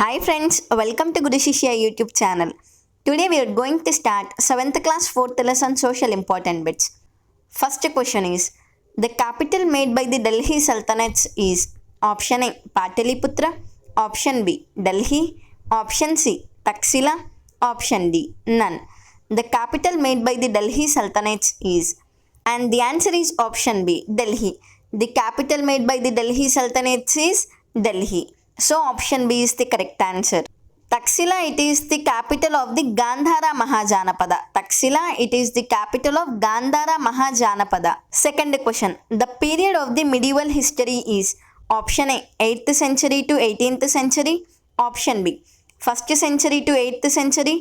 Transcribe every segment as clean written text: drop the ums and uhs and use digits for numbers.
Hi friends, welcome to Guru Shishya YouTube channel. Today we are going to start 7th class 4th lesson social important bits. First question is, the capital made by the Delhi Sultanates is option A Pataliputra, option B Delhi, option C Taxila, option D none. The capital made by the Delhi Sultanates is, and the answer is option B Delhi. The capital made by the Delhi Sultanates is Delhi. So option B is the correct answer. Taxila, it is the capital of the Gandhara Mahajanapada. Taxila, it is the capital of Gandhara Mahajanapada. Second question. The period of the medieval history is option A 8th century to 18th century, option B 1st century to 8th century,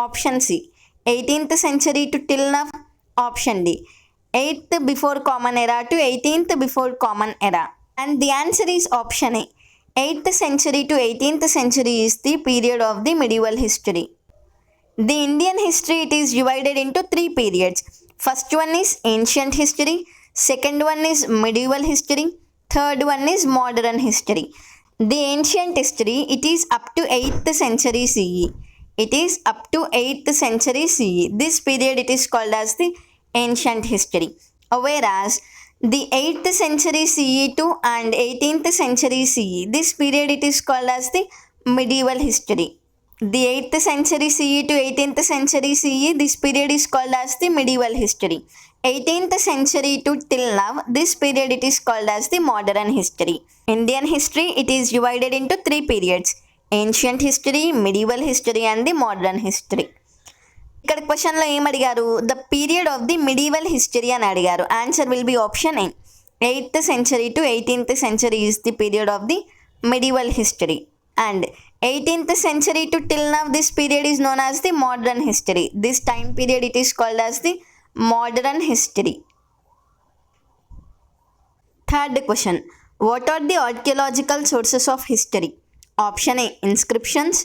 option C 18th century to till now, option D 8th before common era to 18th before common era. And the answer is option A 8th century to 18th century is the period of the medieval history. The Indian history, it is divided into three periods. First one is ancient history, second one is medieval history, third one is modern history. The ancient history, it is up to 8th century CE. It is up to 8th century CE. This period it is called as the ancient history. Whereas the 8th century CE to and 18th century CE, this period it is called as the medieval history. The 8th century CE to 18th century CE, this period is called as the medieval history. 18th century to till now, this period it is called as the modern history. Indian history, it is divided into three periods: ancient history, medieval history and the modern history. ఇక్కడ క్వశ్చన్లో ఏమడిగారు? The period of the medieval history అని అడిగారు. Answer will be option A 8th century to 18th century is the period of the medieval history, and 18th century to till now this period is known as the modern history. This time period it is called as the modern history. Third question, what are the archaeological sources of history? Option A inscriptions,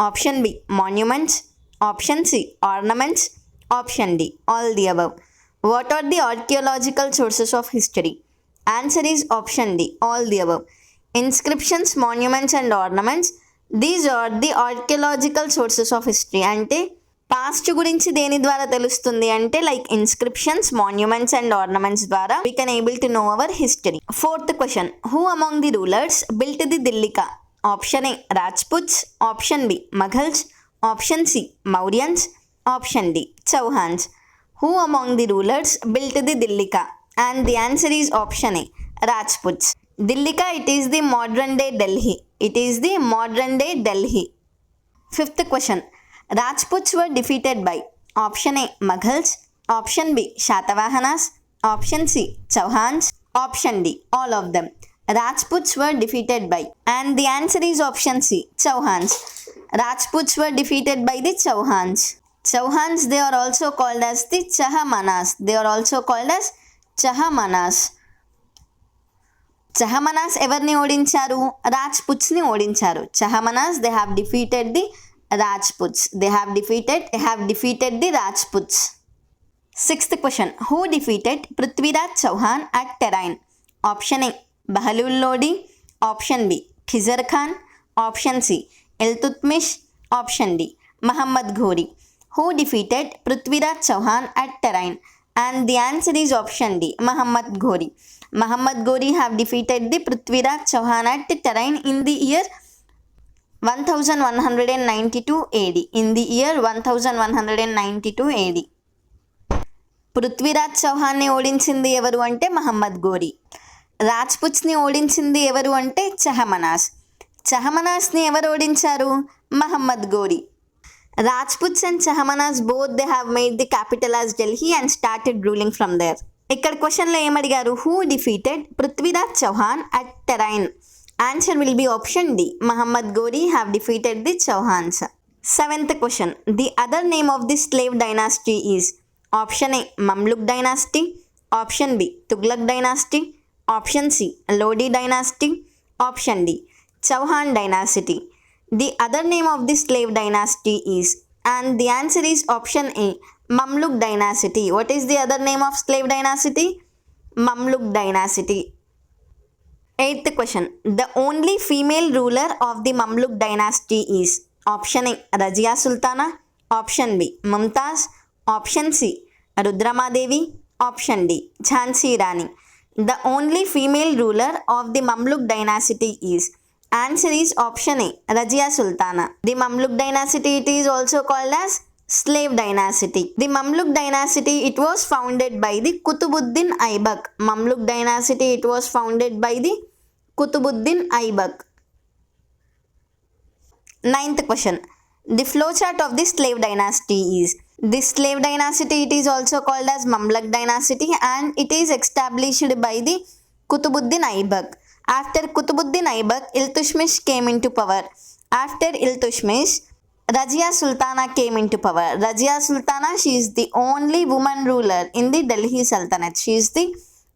option B monuments, option C ornaments, option D all the above. What are the archaeological sources of history? Answer is option D all the above. Inscriptions, monuments and ornaments, these are the archaeological sources of history. అంటే past గురించి దేని ద్వారా తెలుస్తుంది అంటే like inscriptions, monuments and ornaments ద్వారా we can able to know our history. Fourth question, who among the rulers built the దిల్లికా? Option A Rajputs, option B Mughals, option C Mauryans, option D Chauhans. Who among the rulers built the Dillika? And the answer is option A Rajputs. Dillika, it is the modern day Delhi. It is the modern day Delhi. Fifth question, Rajputs were defeated by option A Mughals, option B Shatavahanas, option C Chauhans, option D all of them. Rajputs were defeated by, and the answer is option C Chauhans. Rajputs were defeated by the Chauhans. Chauhans, they are also called as the Chahamanas. They are also called as Chahamanas. Chahamanas ఎవర్ని ఓడించారు? రాజ్పుట్స్ని ఓడించారు. Chahamanas, they have defeated the Rajputs. They have defeated the Rajputs. Sixth question, who defeated Prithviraj Chauhan at Terain? Option A Bahlul Lodi, option B Khizar Khan, option C Iltutmish, option D Muhammad Ghori. Who defeated Prithviraj Chauhan at Terain? And the answer is option D Muhammad Ghori. Muhammad Ghori have defeated the Prithviraj Chauhan at Terain in the year 1192 AD. In the year 1192 AD. Prithviraj చౌహాన్ని ఓడించింది ఎవరు అంటే మహమ్మద్ ఘోరీ. రాజ్పుట్స్ని ఓడించింది ఎవరు అంటే చహమనాస్. చహమనాస్ని ఎవరు ఓడించారు? Muhammad Ghori. Rajputs and Chahamanas both they have made the capital as Delhi and started ruling from there. ఇక్కడ క్వశ్చన్లో ఏమడిగారు? Who defeated Prithviraj Chauhan at Tarain? Answer will be option D Muhammad Ghori have defeated the Chauhans. Seventh question, the other name of the slave dynasty is option A Mamluk dynasty, option B Tughlaq dynasty, option C Lodi dynasty, option D Chauhan dynasty. The other name of the slave dynasty is, and the answer is option A Mamluk dynasty. What is the other name of slave dynasty? Mamluk dynasty. Eighth question. The only female ruler of the Mamluk dynasty is option A. Razia Sultana, option B. Mumtaz, option C. Rudramadevi, option D. Jhansi Rani. The only female ruler of the Mamluk dynasty is, answer is option A. Razia Sultana. The Mamluk dynasty, it is also called as slave dynasty. The Mamluk dynasty, it was founded by the Kutubuddin Aibak. Mamluk dynasty, it was founded by the Kutubuddin Aibak. Ninth question. The flowchart of the slave dynasty is, this slave dynasty, it is also called as Mamluk dynasty and it is established by the Kutubuddin Aibak. After Kutubuddin Aibak, Iltutmish came into power. After Iltutmish, Razia Sultana came into power. Razia Sultana, she is the only woman ruler in the Delhi Sultanate. She is the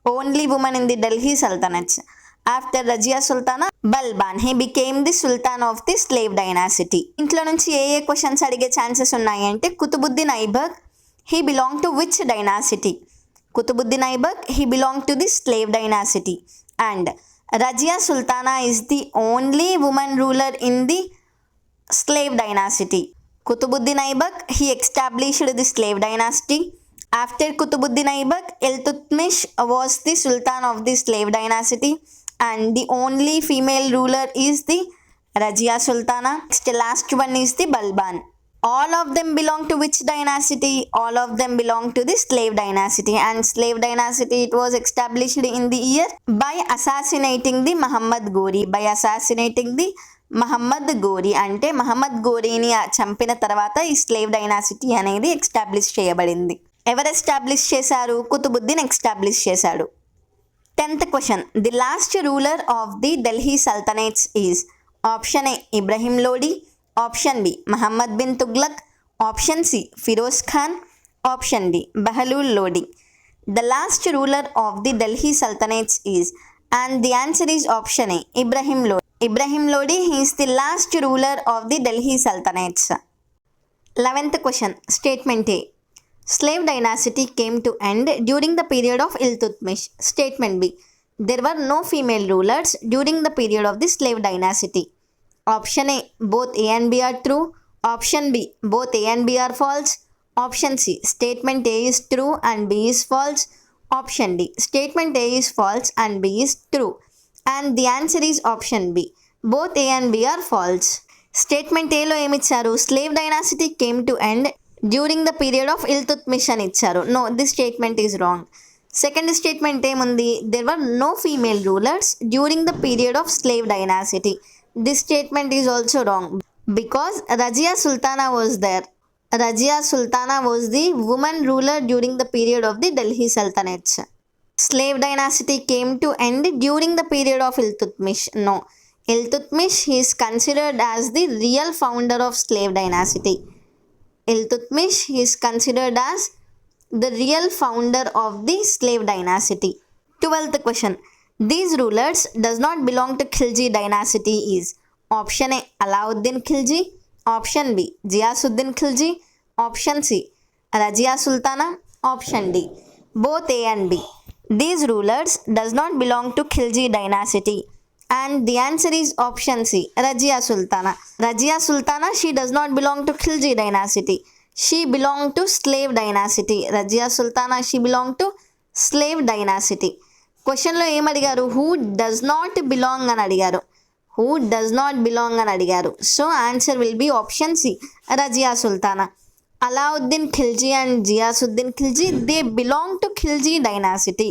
only woman in the Delhi Sultanate. After Razia Sultana, Balban, he became the Sultan of the slave dynasty. ఇంట్లో నుంచి ఏ questions అడిగే chances ఉన్నాయి అంటే, Qutubuddin Aibak, he belonged to which dynasty? Kutubuddin Aibak, he belonged to the slave dynasty. And Razia Sultana is the only woman ruler in the slave dynasty. Kutubuddin Aibak, he established the slave dynasty. After Kutubuddin Aibak, Iltutmish was the Sultan of the slave dynasty and the only female ruler is the Razia Sultana. Next, last one is the Balban. All of them belong to which dynasty? All of them belong to the slave dynasty, and slave dynasty, it was established in the year by assassinating the Muhammad Ghori. By assassinating the Muhammad Ghori, అంటే మహమ్మద్ గోరీని చంపిన తర్వాత ఈ slave dynasty అనేది establish చేయబడింది. ఎవరు establish చేశారు? Qutbuddin establish చేశాడు. 10th question. The last ruler of the Delhi sultanates is, option A Ibrahim Lodi, option B Muhammad bin Tughlaq, option C Firoz Khan, option D Bahlul Lodi. The last ruler of the Delhi sultanates is, and the answer is option A, Ibrahim Lodi. Ibrahim Lodi, he is the last ruler of the Delhi Sultanates. 11th question. Statement A. Slave dynasty came to end during the period of Iltutmish. Statement B. There were no female rulers during the period of the slave dynasty. Option A, both A and B are true. Option B, both A and B are false. Option C, statement A is true and B is false. Option D, statement A is false and B is true. And the answer is option B, both A and B are false. Statement A లో ఏమిచ్చారు? Slave dynasty came to end during the period of Iltutmish అని ఇచ్చారు. No, this statement is wrong. Second statement ఏముంది? There were no female rulers during the period of slave dynasty. This statement is also wrong because Razia Sultana was there. Razia Sultana was the woman ruler during the period of the Delhi Sultanates. Slave dynasty came to end during the period of Iltutmish. No, Iltutmish is considered as the real founder of slave dynasty. Iltutmish is considered as the real founder of the slave dynasty. 12th question. These rulers does not belong to Khilji dynasty is, option A, Alauddin Khilji, option B, Ghiyasuddin Khilji, option C, Razia Sultana, option D, both A and B. These rulers does not belong to Khilji dynasty and the answer is option C, Razia Sultana. Razia Sultana, she does not belong to Khilji dynasty. She belonged to slave dynasty. Razia Sultana, she belonged to slave dynasty. క్వశ్చన్లో ఏం అడిగారు? Who does not belong అని అడిగారు. Who does not belong అని అడిగారు. So answer will be option C, Razia Sultana. Alauddin Khilji and Ghiyasuddin Khilji, they belong to Khilji dynasty.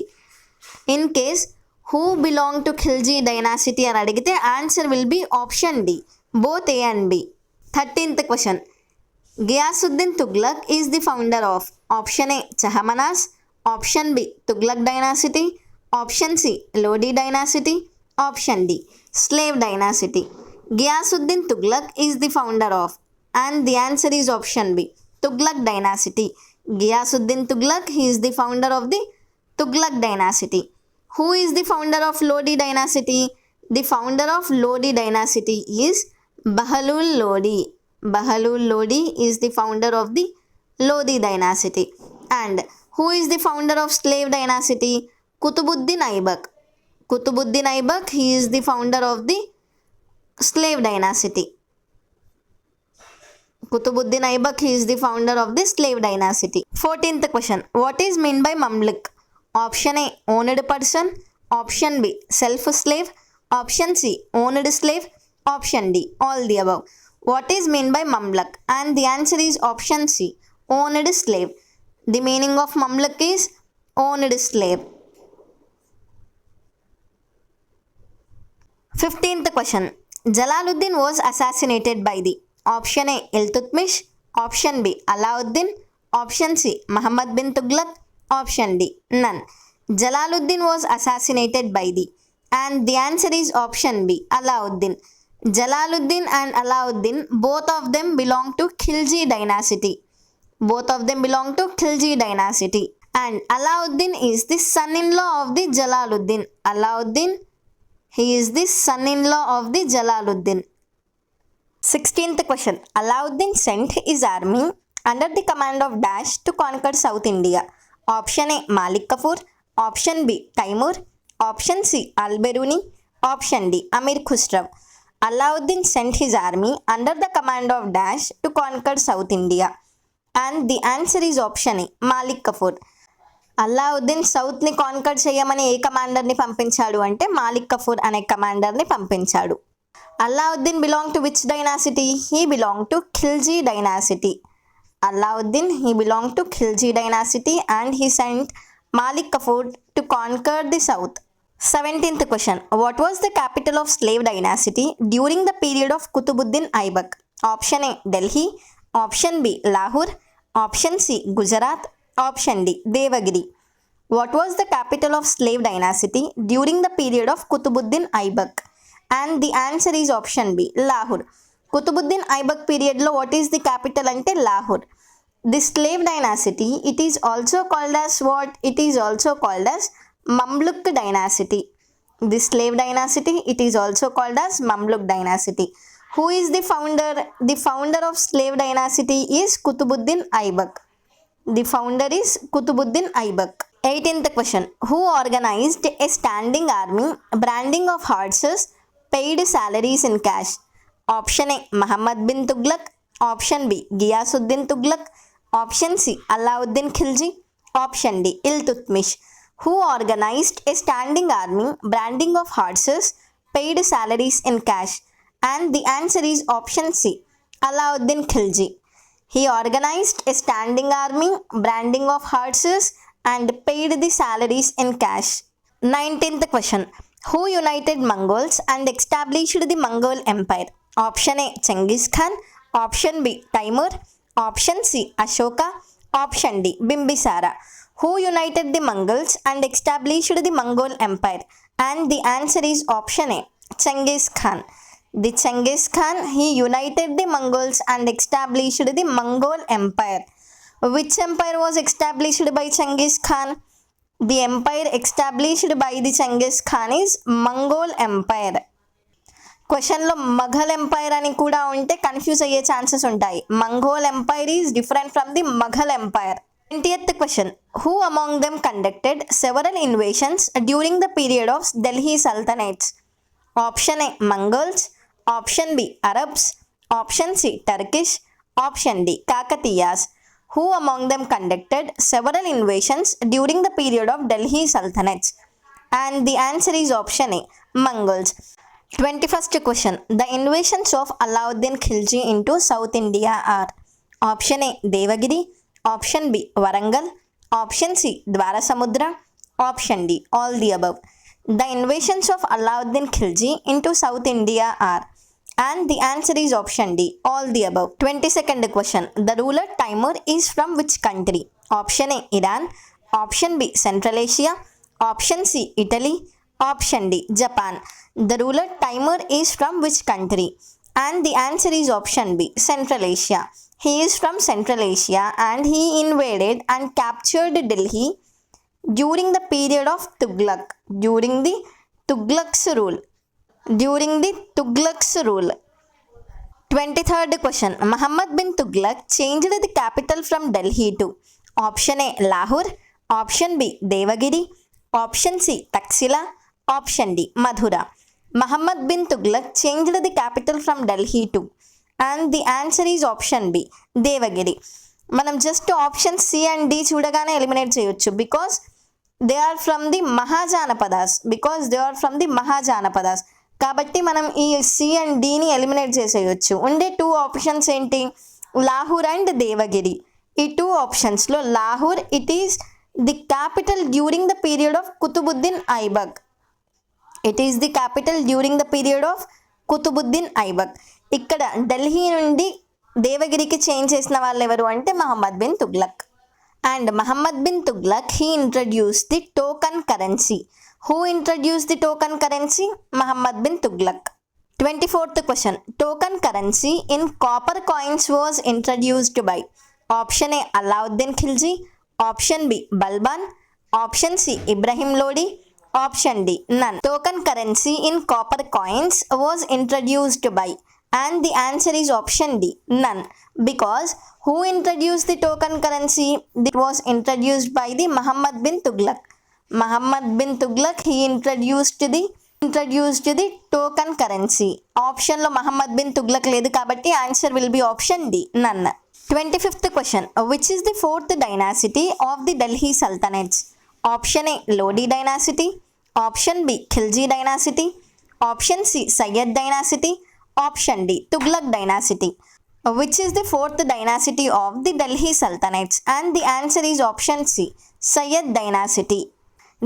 In case who belong to Khilji dynasty అని అడిగితే answer will be option D, both A and B. 13th question. Ghiyasuddin Tughlaq is the founder of, option A, Chahamanas, option B, Tughlaq dynasty, option C, Lodi dynasty, option D, slave dynasty. Ghiyasuddin Tughlaq is the founder of, and the answer is option B, Tughlaq dynasty. Ghiyasuddin Tughlaq, he is the founder of the Tughlaq dynasty. Who is the founder of Lodi dynasty? The founder of Lodi dynasty is Bahlul Lodi. Bahlul Lodi is the founder of the Lodi dynasty. And who is the founder of slave dynasty? Kutubuddin Aibak. Qutbuddin Aibak, he is the founder of the slave dynasty. Qutbuddin Aibak, he is the founder of the slave dynasty. 14th question. What is meant by Mamluk? Option A, owned person. Option B, self-slave. Option C, owned slave. Option D, all the above. What is meant by Mamluk? And the answer is option C, owned slave. The meaning of Mamluk is owned slave. 15th question. Jalaluddin was assassinated by the option A, Iltutmish. Option B, Alauddin. Option C, Muhammad bin Tughlaq. Option D, none. Jalaluddin was assassinated by the, and the answer is option B, Alauddin. Jalaluddin and Alauddin, both of them belong to Khilji dynasty. Both of them belong to Khilji dynasty. And Alauddin is the son-in-law of the Jalaluddin. Alauddin, he is the son-in-law of the Jalaluddin. 16th question. Alauddin sent his army under the command of Dash to conquer South India. Option A, Malik Kafur. Option B, Timur. Option C, Al-Biruni. Option D, Amir Khusraw. Alauddin sent his army under the command of Dash to conquer South India. And the answer is option A, Malik Kafur. Alauddin సౌత్ని conquer చేయమని ఏ కమాండర్ని పంపించాడు అంటే మాలిక్ కఫూర్ అనే కమాండర్ని పంపించాడు. Alauddin belong to which dynasty? He belong to Khilji dynasty. Alauddin, he belonged to Khilji dynasty and he sent Malik Kafur to conquer the south. 17th question. What was the capital of slave dynasty during the period of Qutbuddin Aibak? Option A, Delhi. Option B, Lahore. Option C, Gujarat. Option D, Devagiri. What was the capital of slave dynasty during the period of Qutbuddin Aibak? And the answer is option B, Lahore. Qutbuddin Aibak period lo what is the capital ante Lahore. The slave dynasty, it is also called as what? It is also called as Mamluk dynasty. The slave dynasty, it is also called as Mamluk dynasty. Who is the founder? The founder of slave dynasty is Qutbuddin Aibak. The founder is Qutbuddin Aibak. 18th question. Who organized a standing army, branding of horses, paid salaries in cash? Option A, Muhammad bin Tughlaq. Option B, Ghiyasuddin Tughlaq. Option C, Alauddin Khilji. Option D, Iltutmish. Who organized a standing army, branding of horses, paid salaries in cash? And the answer is option C, Alauddin Khilji. He organized a standing army, branding of horses and paid the salaries in cash. 19th question. Who united Mongols and established the Mongol Empire? Option A, Genghis Khan. Option B, Timur. Option C, Ashoka. Option D, Bimbisara. Who united the Mongols and established the Mongol Empire? And the answer is option A, Genghis Khan. The Genghis Khan, he united the Mongols and established the Mongol Empire. Which empire was established by Genghis Khan? The empire established by the Genghis Khan is Mongol Empire. క్వశ్చన్లో మఘల్ umpire అని కూడా ఉంటే confuse అయ్యే chances ఉంటాయి. Mongol empire is different from the Mughal empire. 20th question. Who among them conducted several invasions during the period of Delhi Sultanates? Option A, Mongols. Option B, Arabs. Option C, Turkish. Option D, Kakatiyas. Who among them conducted several invasions during the period of Delhi Sultanates? And the answer is option A, Mongols. 21st question. The invasions of Alauddin Khilji into South India are option A, Devagiri. Option B, Warangal. Option C, Dwarasamudra. Option D, all the above. The invasions of Alauddin Khilji into South India are, and the answer is option D, all the above. 22nd question. The ruler Timur is from which country? Option A, Iran. Option B, Central Asia. Option C, Italy. Option D, Japan. The ruler Timur is from which country? And the answer is option B, Central Asia. He is from Central Asia and he invaded and captured Delhi during the period of Tughlaq. During the Tughlaq's rule. 23rd question. Muhammad bin Tughlaq changed the capital from Delhi to option A, Lahore. Option B, Devagiri. Option C, Taxila. Option D, Madhura. Muhammad bin Tughlaq changed the capital from Delhi to, and the answer is option B, Devagiri. మనం just option C and D చూడగానే eliminate చేయొచ్చు because they are from the Mahajanapadas కాబట్టి మనం ఈ C and డిని eliminate చేసేయచ్చు. ఉండే two options ఏంటి, Lahore and Devagiri. ఈ టూ ఆప్షన్స్లో Lahore it is the capital during the period of Qutubuddin Aibak. It is the capital during the period of Qutubuddin Aibak. ఇక్కడ ఢిల్లీ నుండి దేవగిరికి చేంజ్ చేసిన వాళ్ళు ఎవరు అంటే Muhammad bin Tughlaq. And Muhammad bin Tughlaq he introduce the token currency. Who introduce the token currency? Muhammad bin Tughlaq. 24th question. Token currency in copper coins was introduced by option A, Alauddin Khilji, option B, Balban, option C, Ibrahim Lodi, option D, none. Token currency in copper coins was introduced by, and the answer is option D, none, because who introduced the token currency? It was introduced by the Muhammad bin Tughlaq. Muhammad bin Tughlaq he introduced the token currency. Option lo Muhammad bin Tughlaq ledu kabatti answer will be option D, none. 25th question. Which is the fourth dynasty of the Delhi Sultanates? Option A, Lodi dynasty, option B, Khilji dynasty, option C, Sayyid dynasty, option D, Tughlaq dynasty. Which is the fourth dynasty of the Delhi Sultanates? And the answer is option C, Sayyid dynasty.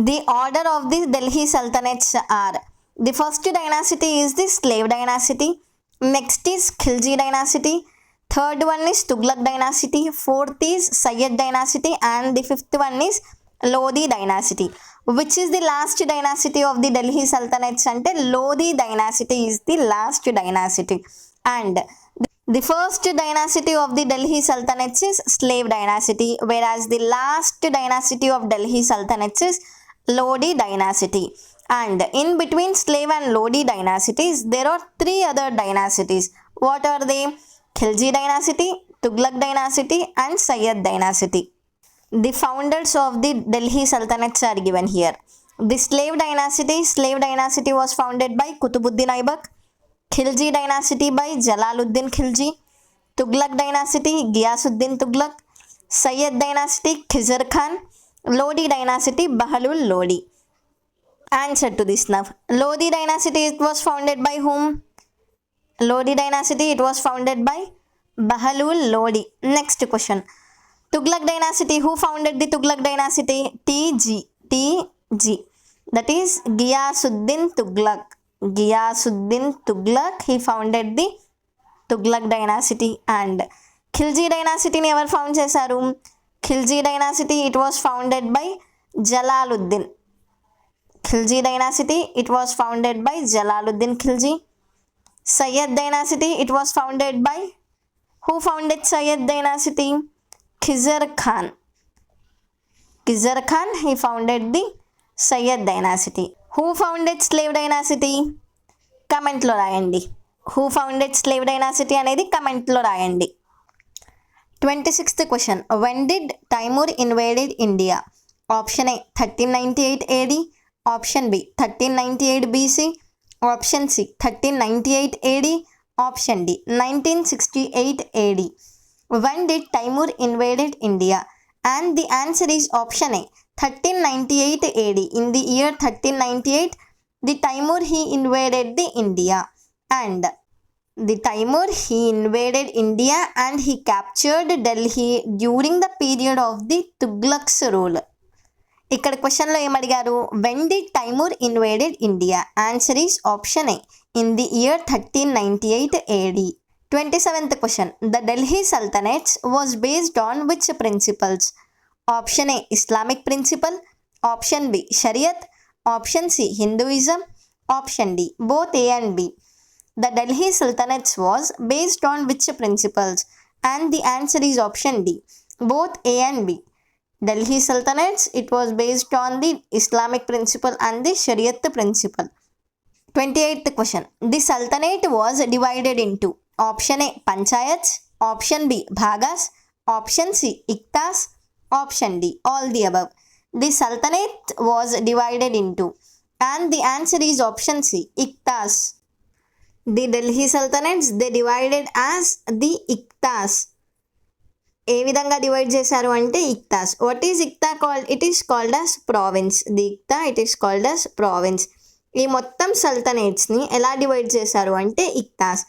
The order of the Delhi Sultanates are: the first dynasty is the slave dynasty, next is Khilji dynasty, third one is Tughlaq dynasty, fourth is Sayyid dynasty, and the fifth one is Lodi dynasty. Which is the last dynasty of the Delhi Sultanates? Ante Lodi dynasty is the last dynasty. And the first dynasty of the Delhi Sultanates is slave dynasty, whereas the last dynasty of Delhi Sultanates is Lodi dynasty. And in between slave and Lodi dynasties, there are three other dynasties. What are they? Khilji dynasty, Tughlaq dynasty, and Sayyid dynasty. The founders of the Delhi Sultanates are given here. The slave dynasty was founded by Kutubuddin Aibak. Khilji dynasty by Jalaluddin Khilji. Tughlaq dynasty Ghiyasuddin Tughlaq. Sayyid dynasty Khizr Khan. Lodi dynasty Bahlul Lodi. Answer to this now. Lodi dynasty it was founded by whom? Lodi dynasty it was founded by Bahlul Lodi. Next question. Tughlaq dynasty, who founded the Tughlaq dynasty? TG. That is Ghiyasuddin Tughlaq. He founded the Tughlaq dynasty. And Khilji dynasty ni ever found chesaru? Khilji dynasty it was founded by Jalaluddin. Khilji dynasty it was founded by Jalaluddin Khilji. Sayyid dynasty it was founded by, who founded Sayyid dynasty? Khizr Khan. He founded the Sayyid dynasty. Who founded slave dynasty? Comment lo rayandi. Who founded slave dynasty anedi comment lo rayandi. 26th question. When did Timur invaded India? Option A, 1398 AD, option B, 1398 BC, option C, 1398 AD, option D, 1968 AD. When did Timur invaded India? And the answer is option A, 1398 AD. In the year 1398, the Timur he invaded the India. And the Timur he invaded India and he captured Delhi during the period of the Tughlaq's rule. ఇక్కడ క్వశ్చన్లో ఏమడిగారు? When the Timur invaded India? Answer is option A, in the year 1398 AD. 27th question. The Delhi Sultanates was based on which principles? Option A, Islamic principle, option B, Shariat, option C, Hinduism, option D, both A and B. The Delhi Sultanates was based on which principles? And the answer is option D, both A and B. Delhi Sultanates, it was based on the Islamic principle and the Shariat principle. 28th question. The Sultanate was divided into option A, Panchayats, option B, Bhagas, option C, Iktas, option D, all the above. The Sultanate was divided into And the answer is option C, Iktas. The Delhi Sultanates, they divided as the Iktas. ఏ విధంగా divide చేశారు అంటే iqtas. What is iqta called? It is called as province. The iqta it is called as province. ఈ మొత్తం సల్తనేట్స్ని ఎలా divide చేశారు అంటే iqtas.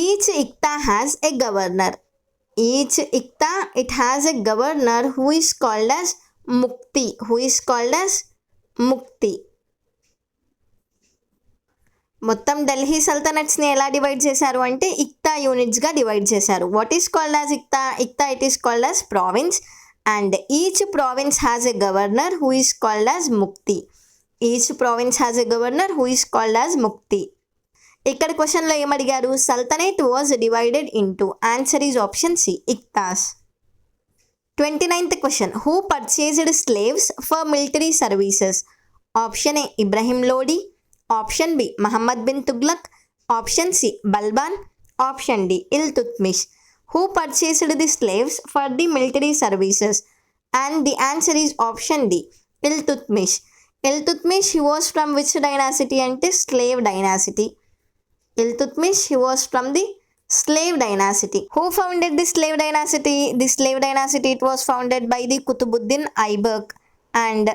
Each iqta has a governor. Each iqta it has a governor who is called as Muqti. Who is called as ముక్తి. మొత్తం ఢిల్లీ సల్తనట్స్ని ఎలా divide చేశారు అంటే ఇక్తా యూనిట్స్గా డివైడ్ చేశారు. What is called as iqta? Iqta it is called as province and each province has a governor who is called as Muqti. Each province has a governor who is called as Muqti. ఇక్కడ క్వశ్చన్లో ఏమడిగారు? Sultanate was divided into. Answer is option C, iqtas. 29th question. Who purchased slaves for military services? Option A Ibrahim Lodi, option B Muhammad bin Tughlaq, option C Balban, option D Iltutmish. Who purchased the slaves for the military services? And the answer is option D Iltutmish. Iltutmish he was from which dynasty అంటే slave dynasty. Iltutmish he was from the slave dynasty. Who founded the slave dynasty? The slave dynasty it was founded by the Qutbuddin Aibak and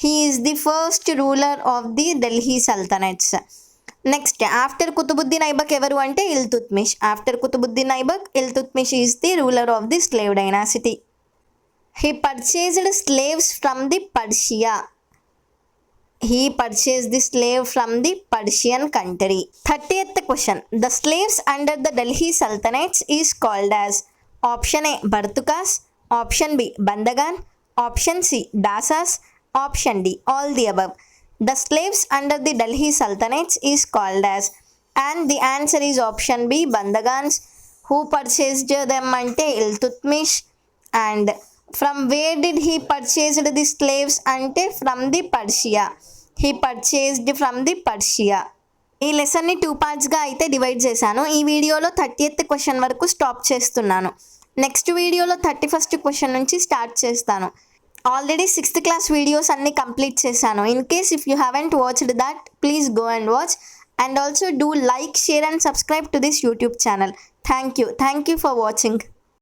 he is the first ruler of the Delhi Sultanates. Next, after Qutbuddin Aibak evaru ante Iltutmish. After Qutbuddin Aibak, Iltutmish is the ruler of the slave dynasty. He purchased slaves from the Persia. He purchased the slave from the Persian country. 30th question. The slaves under the Delhi Sultanates is called as option A Bartukas, option B Bandagan, option C Dasas, option D all the above. The slaves under the Delhi Sultanates is called as, and the answer is option B Bandagans. Who purchased them ante Iltutmish. And from where did he purchased the slaves ante from the Persia. He purchased from the Persia. ఈ లెసన్ని 2 పార్ట్స్గా అయితే divide చేశాను. ఈ వీడియోలో 30th question వరకు stop చేస్తున్నాను. Next వీడియోలో 31st question నుంచి స్టార్ట్ చేస్తాను. ఆల్రెడీ 6th క్లాస్ వీడియోస్ అన్నీ కంప్లీట్ చేశాను. In case if you haven't watched that please go and watch and also do like, share and subscribe to this YouTube channel. Thank you for watching.